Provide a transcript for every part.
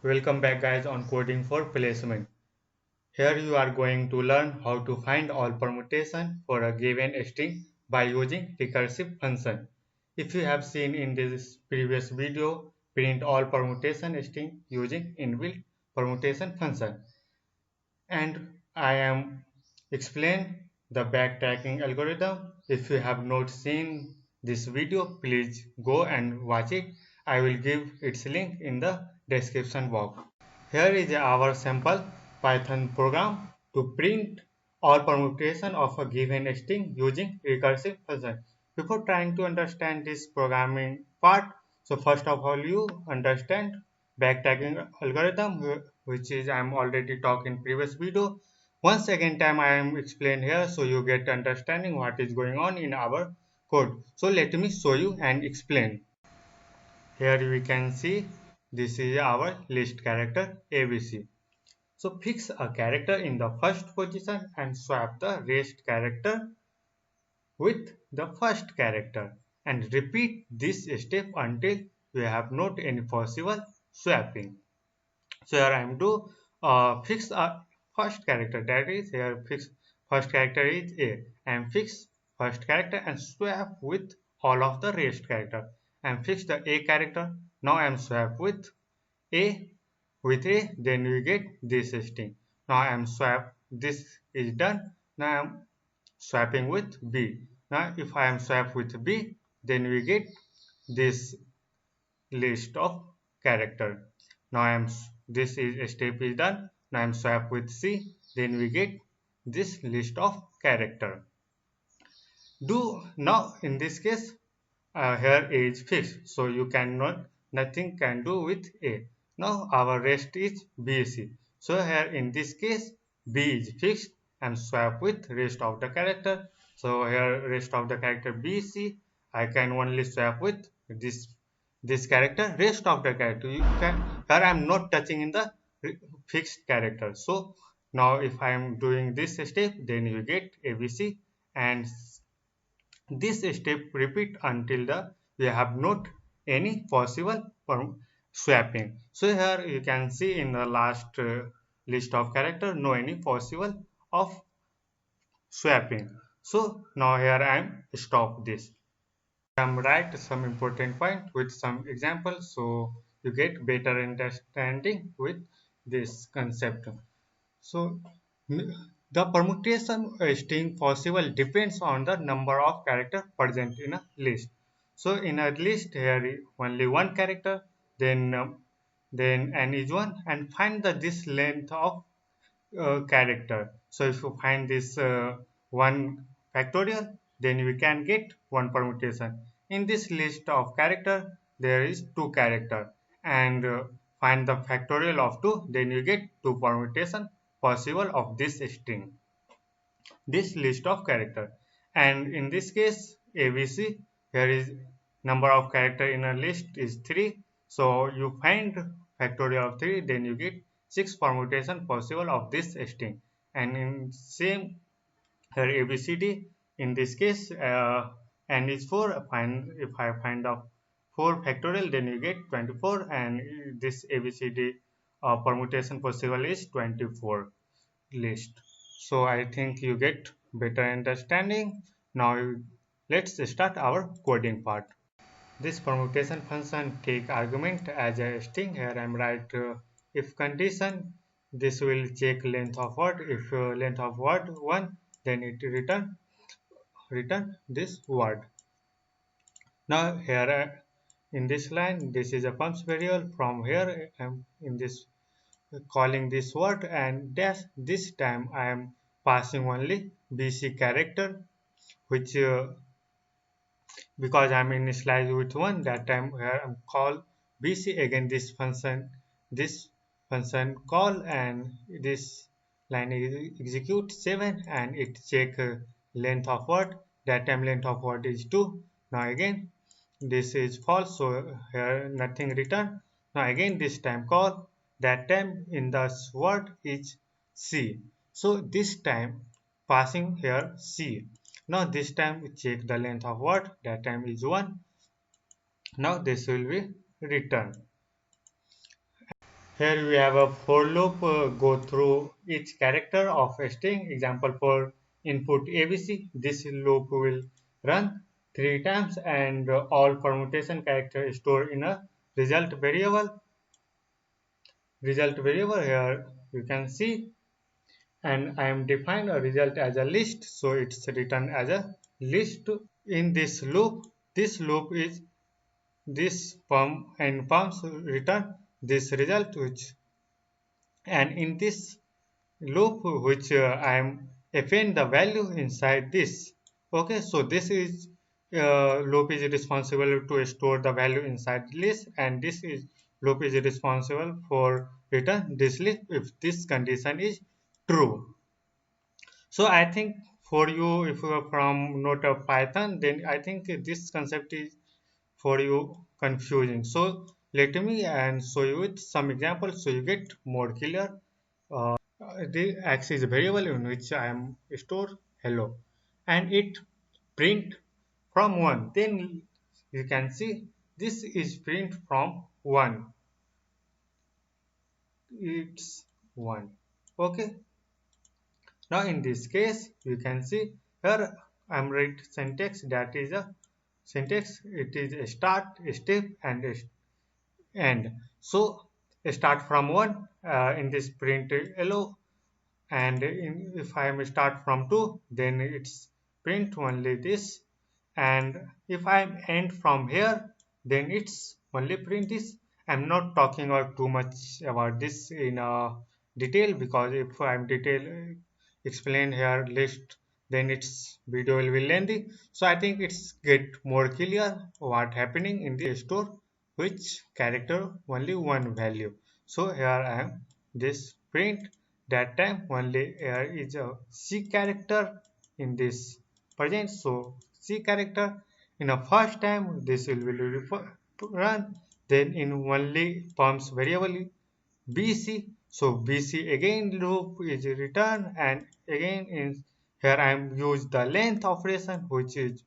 Welcome back guys on coding for placement. Here you are going to learn how to find all permutation for a given string by using recursive function. If you have seen in this previous video, print all permutation string using inbuilt permutation function. And I am explain the backtracking algorithm. If you have not seen this video, please go and watch it. I will give its link in the description box. Here is our sample Python program to print all permutation of a given string using recursive function. Before trying to understand this programming part, so first of all you understand backtracking algorithm, which is I am already talking in previous video. Once again time I am explain here so you get understanding what is going on in our code. So let me show you and explain. Here we can see this is our list character ABC. So fix a character in the first position and swap the rest character with the first character and repeat this step until you have not any possible swapping. So here I am to fix a first character, that is here fix first character is A, and fix first character and swap with all of the rest character and fix the A character. Now I am swap A with A, then we get this string. Now I am swap, this is done. Now I am swapping with B. Now if I am swap with B, then we get this list of character. Now I am this is step is done. Now I am swap with C, then we get this list of character. Do now in this case here A is fixed, so you cannot nothing can do with A. Now our rest is BC. So here in this case B is fixed and swap with rest of the character. So here rest of the character BC I can only swap with this character, rest of the character you can here I am not touching in the fixed character. So now if I am doing this step then you get ABC and this step repeat until the we have not any possible swapping. So here you can see in the last list of character no any possible of swapping. So now here I am stop this. I am write some important point with some examples so you get better understanding with this concept. So the permutation string possible depends on the number of characters present in a list. So in a list here only one character, then n is one, and find the this length of character. So if you find this 1 factorial, then we can get one permutation. In this list of character, there is 2 character, and find the factorial of 2, then you get 2 permutation possible of this string, this list of character. And in this case, ABC, here is number of character in a list is 3. So you find factorial of 3, then you get 6 permutation possible of this string. And in same here ABCD, in this case n is 4. Find if I find the 4 factorial, then you get 24, and this ABCD permutation possible is 24 list. So I think you get better understanding. Now let's start our coding part. This permutation function take argument as a string. Here I am write if condition. This will check length of word. If length of word 1, then it return this word. Now here in this line, this is a pumps variable. From here I am in this calling this word, and dash this time I am passing only BC character, which because I'm initialized with 1, that time here I'm call BC again this function call, and this line execute 7 and it check length of word, that time length of word is 2. Now again this is false, so here nothing return. Now again this time call, that time in the word is C, so this time passing here C. Now this time we check the length of word, that time is 1. Now this will be returned. Here we have a for loop go through each character of a string. Example for input ABC. This loop will run 3 times and all permutation characters stored in a result variable. Result variable here you can see, and I am defined a result as a list, so it's written as a list. In this loop is this perm and perms return this result which, and in this loop which I am append the value inside this. Okay, so this is loop is responsible to store the value inside the list, and this is loop is responsible for return this list if this condition is true. So I think for you, if you are from not a Python, then I think this concept is for you confusing. So let me and show you with some examples so you get more clear. The x is a variable in which I am store hello, and it print from 1. Then you can see this is print from 1. It's 1. Okay. Now in this case, you can see here I'm write syntax, that is a syntax. It is a start, a step, and a end. So start from 1 in this print hello, and if I am start from 2, then it's print only this, and if I end from here, then it's only print this. I'm not talking about too much about this in detail, because if I'm detail explain here list, then its video will be lengthy. So I think it's get more clear what happening in the store, which character only one value. So here I am this print that time only here is a C character in this present. So C character in a first time this will be run, then in only pumps variable BC. So BC again loop is return, and again in here I am use the length operation, which is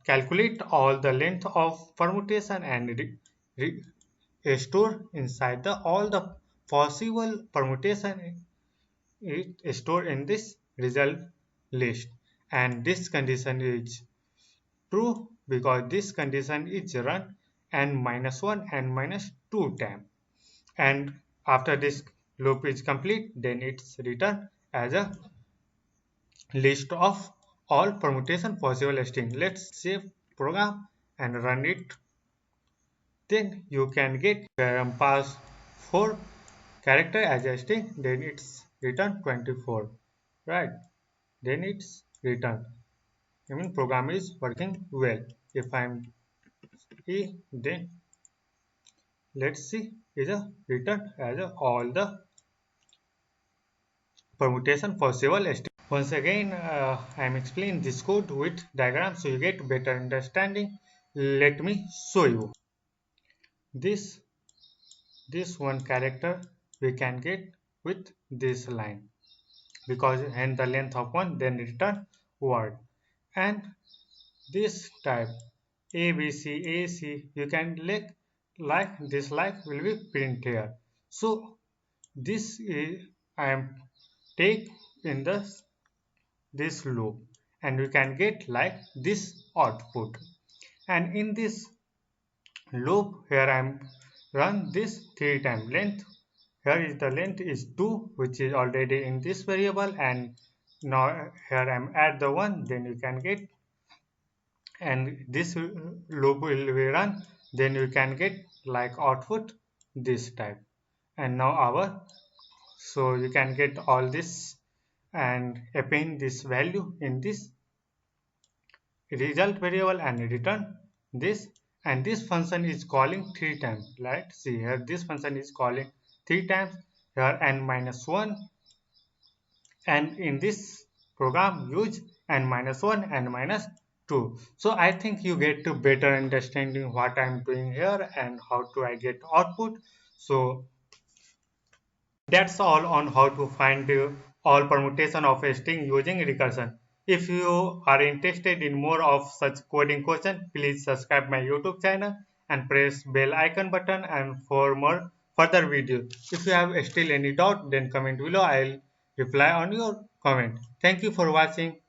calculate all the length of permutation and store inside the all the possible permutation is stored in this result list. And this condition is true because this condition is run n minus 1 and minus 2 time, and after this loop is complete, then it's returned as a list of all permutation possible string. Let's save program and run it. Then you can get pass 4 character as a string, then it's return 24, right? Then it's return. I mean program is working well. If I'm e, then let's see is a return as a all the permutation possible. Once again, I am explaining this code with diagram so you get better understanding. Let me show you. This one character we can get with this line, because and the length of 1, then return word, and this type ABC you can like this like will be print here. So this is I am take in this loop, and we can get like this output. And in this loop here I am run this 3 times length. Here is the length is 2, which is already in this variable, and now here I am add the 1, then you can get, and this loop will be run, then you can get like output this type. And now our, so you can get all this and append this value in this result variable and return this. And this function is calling 3 times, right? See here this function is calling 3 times, here n minus 1, and in this program use n minus 1 and minus 2. So I think you get to better understanding what I'm doing here and how do I get output. So that's all on how to find all permutation of a string using recursion. If you are interested in more of such coding questions, please subscribe my YouTube channel and press bell icon button and for more further videos. If you have still any doubt, then comment below. I'll reply on your comment. Thank you for watching.